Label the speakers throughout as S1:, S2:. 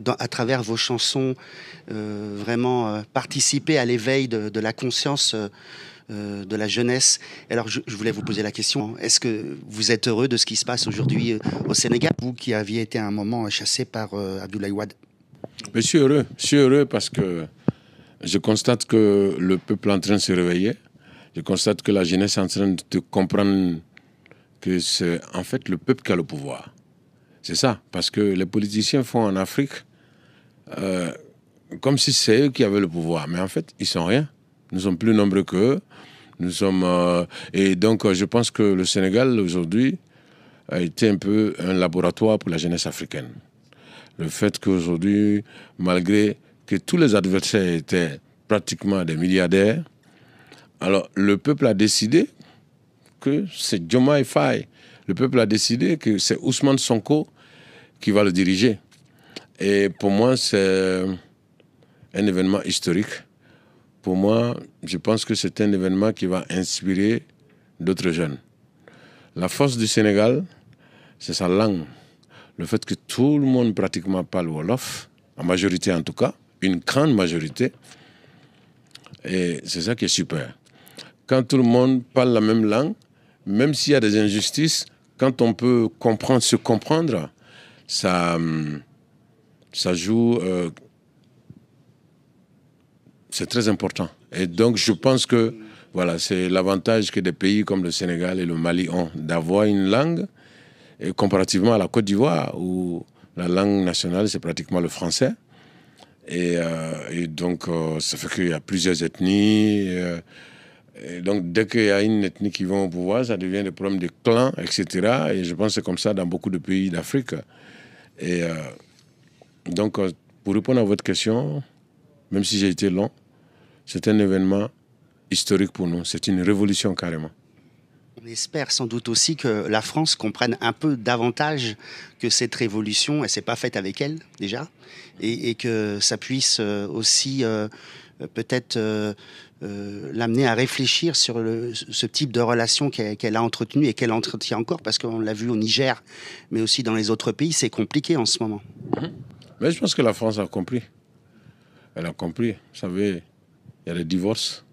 S1: à travers vos chansons, vraiment participer à l'éveil de la conscience de la jeunesse. Alors, je voulais vous poser la question, est-ce que vous êtes heureux de ce qui se passe aujourd'hui au Sénégal, vous qui aviez été à un moment chassé par Abdoulaye Wade?
S2: Mais je suis heureux parce que je constate que le peuple est en train de se réveiller. Je constate que la jeunesse est en train de comprendre que c'est en fait le peuple qui a le pouvoir. C'est ça, parce que les politiciens font en Afrique comme si c'est eux qui avaient le pouvoir. Mais en fait, ils sont rien. Nous sommes plus nombreux qu'eux. Et donc, je pense que le Sénégal, aujourd'hui, a été un peu un laboratoire pour la jeunesse africaine. Le fait qu'aujourd'hui, malgré que tous les adversaires étaient pratiquement des milliardaires, alors le peuple a décidé que c'est Diomaye Faye. Le peuple a décidé que c'est Ousmane Sonko qui va le diriger. Et pour moi, c'est un événement historique. Pour moi, je pense que c'est un événement qui va inspirer d'autres jeunes. La force du Sénégal, c'est sa langue. Le fait que tout le monde pratiquement parle Wolof, en majorité en tout cas, une grande majorité. Et c'est ça qui est super. Quand tout le monde parle la même langue, même s'il y a des injustices, quand on peut comprendre, se comprendre, ça joue... c'est très important. Et donc, je pense que voilà, c'est l'avantage que des pays comme le Sénégal et le Mali ont, d'avoir une langue, et comparativement à la Côte d'Ivoire, où la langue nationale, c'est pratiquement le français. Et donc, ça fait qu'il y a plusieurs ethnies. Et donc, dès qu'il y a une ethnie qui va au pouvoir, ça devient des problèmes de clans, etc. Et je pense que c'est comme ça dans beaucoup de pays d'Afrique. Et donc, pour répondre à votre question, même si j'ai été long, c'est un événement historique pour nous. C'est une révolution carrément.
S1: On espère sans doute aussi que la France comprenne un peu davantage que cette révolution, elle ne s'est pas faite avec elle déjà, et que ça puisse aussi peut-être l'amener à réfléchir sur ce type de relation qu'elle a entretenu et qu'elle entretient encore, parce qu'on l'a vu au Niger, mais aussi dans les autres pays, c'est compliqué en ce moment.
S2: Mais je pense que la France a compris. Elle a compris. Vous savez, il y a des divorces.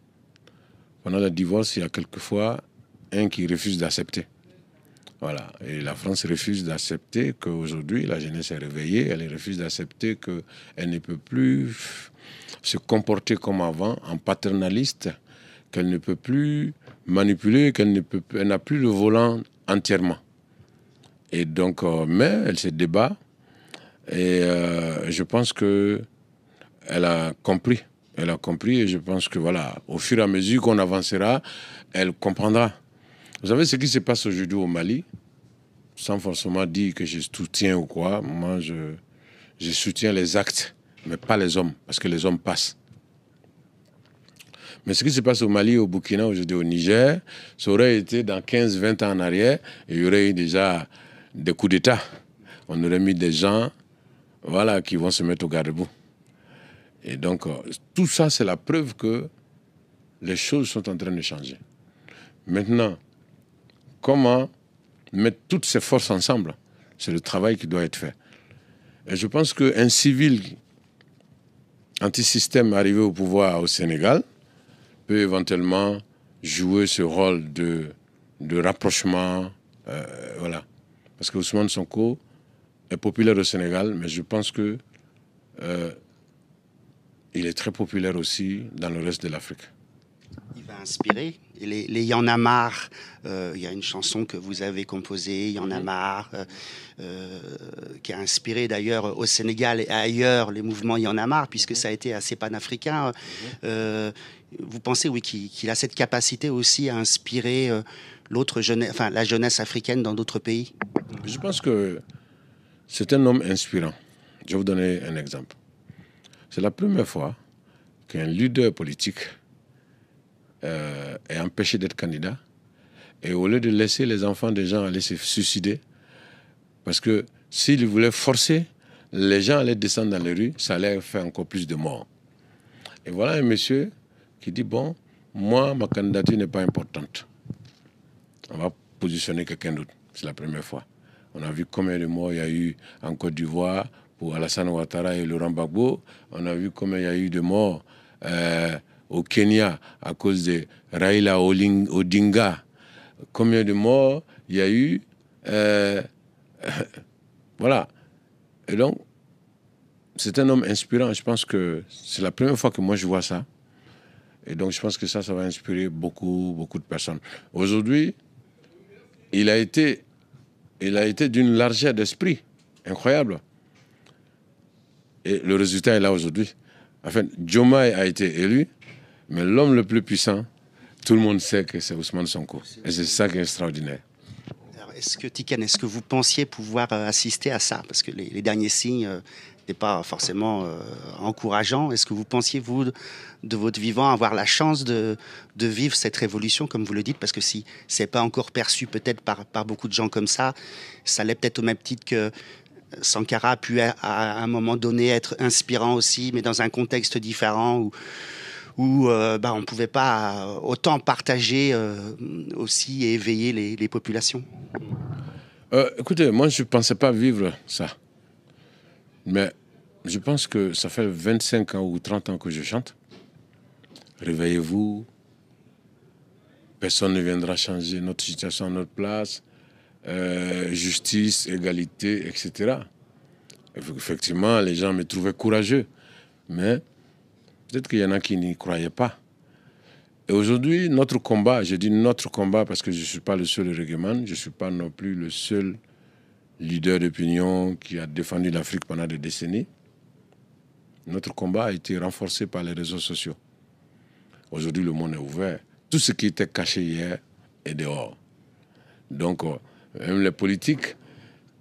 S2: Pendant le divorce, il y a quelquefois un qui refuse d'accepter. Voilà. Et la France refuse d'accepter qu'aujourd'hui, la jeunesse est réveillée. Elle refuse d'accepter qu'elle ne peut plus se comporter comme avant, en paternaliste, qu'elle ne peut plus manipuler, qu'elle n'a plus le volant entièrement. Et donc, mais elle se débat. Et je pense qu'elle a compris. Elle a compris et je pense que voilà, au fur et à mesure qu'on avancera, elle comprendra. Vous savez ce qui se passe aujourd'hui au Mali, sans forcément dire que je soutiens ou quoi, moi je soutiens les actes, mais pas les hommes, parce que les hommes passent. Mais ce qui se passe au Mali, au Burkina, aujourd'hui au Niger, ça aurait été dans 15-20 ans en arrière, il y aurait eu déjà des coups d'État. On aurait mis des gens voilà, qui vont se mettre au garde-boue. Et donc, tout ça, c'est la preuve que les choses sont en train de changer. Maintenant, comment mettre toutes ces forces ensemble? C'est le travail qui doit être fait. Et je pense qu'un civil anti-système arrivé au pouvoir au Sénégal peut éventuellement jouer ce rôle de rapprochement. Voilà. Parce que Ousmane Sonko est populaire au Sénégal, mais je pense que il est très populaire aussi dans le reste de l'Afrique.
S1: Il va inspirer. Les Y en a marre, il y a une chanson que vous avez composée, Y en a marre, qui a inspiré d'ailleurs au Sénégal et ailleurs les mouvements Y en a marre, puisque ça a été assez panafricain. Vous pensez, oui, qu'il a cette capacité aussi à inspirer la jeunesse africaine dans d'autres pays?
S2: Je pense que c'est un homme inspirant. Je vais vous donner un exemple. C'est la première fois qu'un leader politique est empêché d'être candidat. Et au lieu de laisser les enfants des gens aller se suicider, parce que s'il voulait forcer, les gens allaient descendre dans les rues, ça allait faire encore plus de morts. Et voilà un monsieur qui dit, bon, moi, ma candidature n'est pas importante. On va positionner quelqu'un d'autre. C'est la première fois. On a vu combien de morts il y a eu en Côte d'Ivoire pour Alassane Ouattara et Laurent Gbagbo. On a vu combien il y a eu de morts au Kenya à cause de Raila Odinga. Combien de morts il y a eu. Voilà. Et donc, c'est un homme inspirant. Je pense que c'est la première fois que moi je vois ça. Et donc, je pense que ça va inspirer beaucoup, beaucoup de personnes. Aujourd'hui, il a été d'une largeur d'esprit incroyable. Et le résultat est là aujourd'hui. Enfin, Diomaye a été élu, mais l'homme le plus puissant, tout le monde sait que c'est Ousmane Sonko. Et c'est ça qui est extraordinaire.
S1: Alors, est-ce que vous pensiez pouvoir assister à ça? Parce que les derniers signes n'étaient pas forcément encourageants. Est-ce que vous pensiez, vous, de votre vivant, avoir la chance de vivre cette révolution, comme vous le dites? Parce que si ce n'est pas encore perçu peut-être par beaucoup de gens comme ça l'est peut-être au même titre que Sankara a pu à un moment donné être inspirant aussi, mais dans un contexte différent où on ne pouvait pas autant partager aussi et éveiller les populations.
S2: Écoutez, moi je ne pensais pas vivre ça. Mais je pense que ça fait 25 ans ou 30 ans que je chante. Réveillez-vous, personne ne viendra changer notre situation à notre place. Justice, égalité, etc. Effectivement, les gens me trouvaient courageux, mais peut-être qu'il y en a qui n'y croyaient pas. Et aujourd'hui, notre combat, je dis notre combat parce que je ne suis pas le seul régleman, je ne suis pas non plus le seul leader d'opinion qui a défendu l'Afrique pendant des décennies. Notre combat a été renforcé par les réseaux sociaux. Aujourd'hui, le monde est ouvert. Tout ce qui était caché hier est dehors. Donc, même les politiques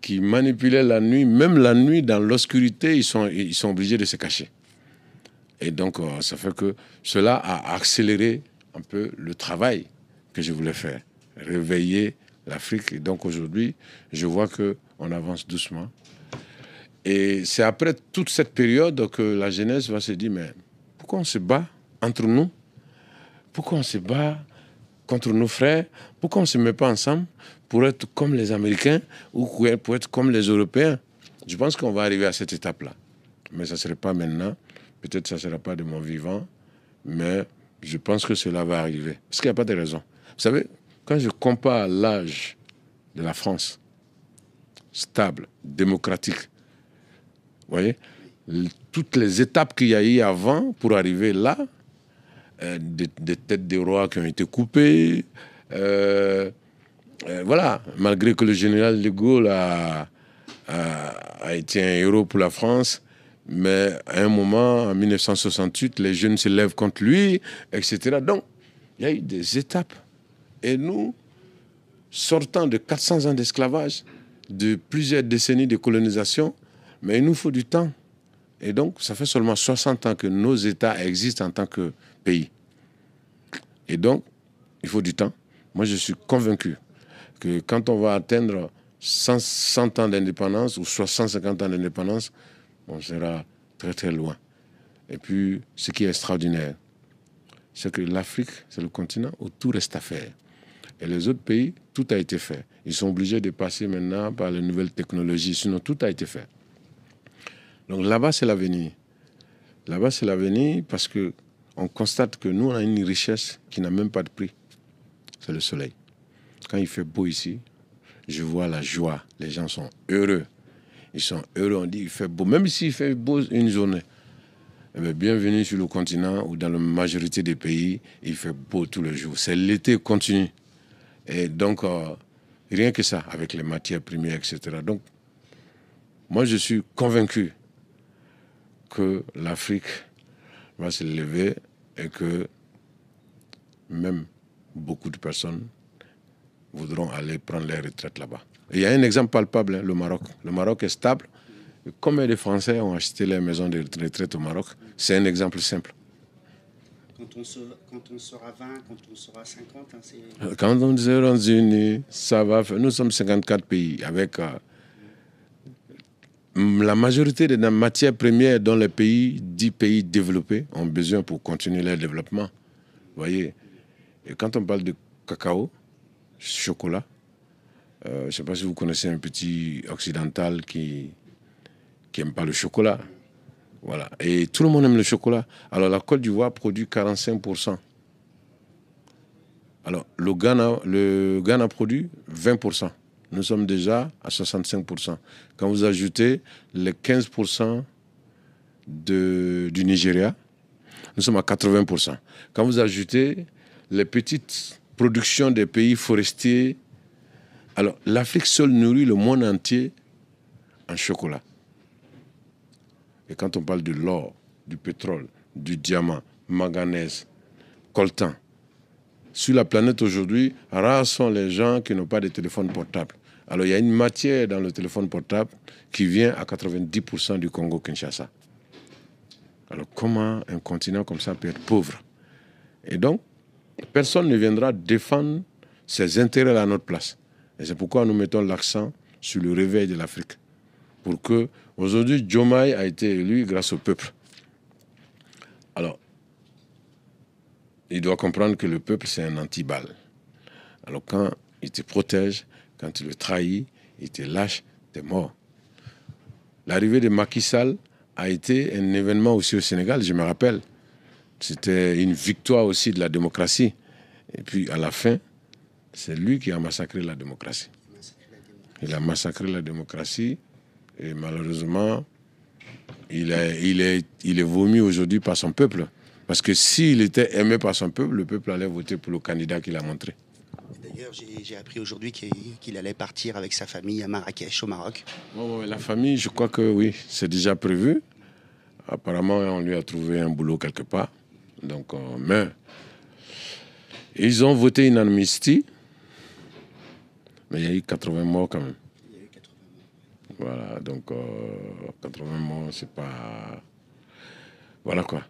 S2: qui manipulaient la nuit, même la nuit, dans l'obscurité, ils sont obligés de se cacher. Et donc, ça fait que cela a accéléré un peu le travail que je voulais faire. Réveiller l'Afrique. Et donc, aujourd'hui, je vois qu'on avance doucement. Et c'est après toute cette période que la jeunesse va se dire, mais pourquoi on se bat entre nous? Pourquoi on se bat contre nos frères? Pourquoi on ne se met pas ensemble pour être comme les Américains ou pour être comme les Européens? Je pense qu'on va arriver à cette étape-là. Mais ça ne serait pas maintenant. Peut-être que ça ne sera pas de mon vivant. Mais je pense que cela va arriver. Parce qu'il n'y a pas de raison. Vous savez, quand je compare l'âge de la France, stable, démocratique, vous voyez, toutes les étapes qu'il y a eu avant pour arriver là, des têtes de rois qui ont été coupées, voilà, malgré que le général de Gaulle a été un héros pour la France, mais à un moment, en 1968, les jeunes se lèvent contre lui, etc. Donc, il y a eu des étapes. Et nous, sortant de 400 ans d'esclavage, de plusieurs décennies de colonisation, mais il nous faut du temps. Et donc, ça fait seulement 60 ans que nos États existent en tant que pays. Et donc, il faut du temps. Moi, je suis convaincu que quand on va atteindre 100 ans d'indépendance ou 150 ans d'indépendance, on sera très très loin. Et puis, ce qui est extraordinaire, c'est que l'Afrique, c'est le continent où tout reste à faire. Et les autres pays, tout a été fait. Ils sont obligés de passer maintenant par les nouvelles technologies, sinon tout a été fait. Donc là-bas, c'est l'avenir. Là-bas, c'est l'avenir parce qu'on constate que nous, on a une richesse qui n'a même pas de prix. C'est le soleil. Quand il fait beau ici, je vois la joie. Les gens sont heureux. Ils sont heureux, on dit il fait beau. Même s'il fait beau une journée, eh bien, bienvenue sur le continent où dans la majorité des pays, il fait beau tous les jours. C'est l'été continu. Et donc, rien que ça, avec les matières premières, etc. Donc, moi, je suis convaincu que l'Afrique va se lever et que même beaucoup de personnes voudront aller prendre leur retraite là-bas. Et il y a un exemple palpable, hein, le Maroc. Le Maroc est stable. Combien de Français ont acheté leur maison de retraite au Maroc? C'est un exemple simple.
S1: Quand on sera 20, quand on sera 50, hein, c'est...
S2: Quand on sera unis, ça va faire... Nous sommes 54 pays avec la majorité des matières premières dont les pays, 10 pays développés, ont besoin pour continuer leur développement. Vous voyez? Et quand on parle de cacao, chocolat, je ne sais pas si vous connaissez un petit occidental qui qui n'aiment pas le chocolat. Voilà. Et tout le monde aime le chocolat. Alors la Côte d'Ivoire produit 45%. Alors le Ghana produit 20%. Nous sommes déjà à 65%. Quand vous ajoutez les 15% du Nigeria, nous sommes à 80%. Quand vous ajoutez les petites productions des pays forestiers, alors l'Afrique seule nourrit le monde entier en chocolat. Et quand on parle de l'or, du pétrole, du diamant, manganèse, coltan, sur la planète aujourd'hui, rares sont les gens qui n'ont pas de téléphone portable. Alors il y a une matière dans le téléphone portable qui vient à 90% du Congo-Kinshasa. Alors comment un continent comme ça peut être pauvre? Et donc, personne ne viendra défendre ses intérêts à notre place. Et c'est pourquoi nous mettons l'accent sur le réveil de l'Afrique. Pour que, aujourd'hui, Diomaye a été élu grâce au peuple. Alors, il doit comprendre que le peuple, c'est un anti-balle. Alors quand il te protège, quand tu le trahis, il te lâche, t'es mort. L'arrivée de Macky Sall a été un événement aussi au Sénégal, je me rappelle. C'était une victoire aussi de la démocratie. Et puis à la fin, c'est lui qui a massacré la démocratie. Il a massacré la démocratie et malheureusement, il est vomi aujourd'hui par son peuple. Parce que s'il était aimé par son peuple, le peuple allait voter pour le candidat qu'il a montré.
S1: D'ailleurs, j'ai appris aujourd'hui qu'il allait partir avec sa famille à Marrakech, au Maroc.
S2: Oh, la famille, je crois que oui, c'est déjà prévu. Apparemment, on lui a trouvé un boulot quelque part. Donc, mais ils ont voté une amnistie, mais il y a eu 80 morts quand même. Il y a eu 80 morts. Voilà, donc 80 morts, c'est pas... Voilà quoi.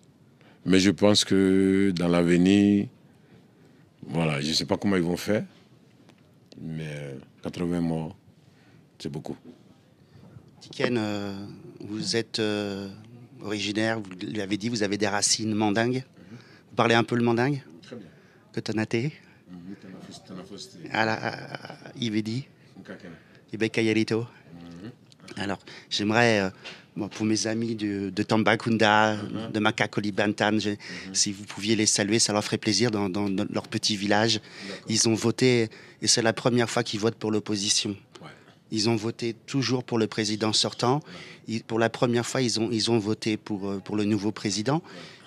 S2: Mais je pense que dans l'avenir, voilà, je ne sais pas comment ils vont faire, mais 80 morts, c'est beaucoup.
S1: Tiken, vous êtes originaire, vous l'avez dit, vous avez des racines mandingues. Vous parlez un peu le mandingue?
S2: Très bien.
S1: Que Tonate? Ivedi? Ibekayarito? Alors, j'aimerais, pour mes amis de Tambacounda, de Makakoli-Bantan, si vous pouviez les saluer, ça leur ferait plaisir dans leur petit village. Ils ont voté, et c'est la première fois qu'ils votent pour l'opposition. Ouais. Ils ont voté toujours pour le président sortant. Pour la première fois, ils ont voté pour le nouveau président.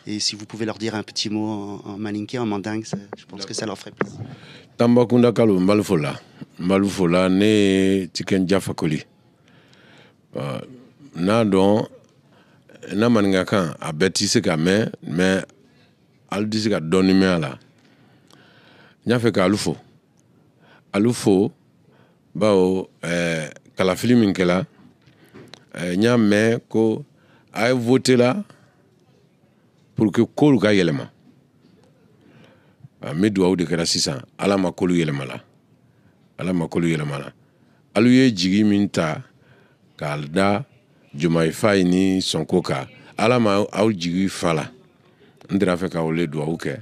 S1: Et si vous pouvez leur dire un petit mot en malinké, en mandingue, je pense que ça leur ferait plaisir.
S2: Tambacounda Kalo Malufola ne Tiken Jafakoli. N'a dɔn n'a maninka kan a bɛɛ ti se ka mɛn mais hali ti se ka dɔɔni mɛn a la n y'a fɛ k'alu fo bawo kalafili min kɛla n y'a mɛn ko a ye voté la pour que koolu ka yɛlɛma n bɛ dugawu de kɛra sisan ala ma koolu yɛlɛma la alu ye jigi min ta k'a da Diomaye Faye ni Sonko kan ala ma aw jigi fa la n tɛna fɛ k'aw le dugawu kɛ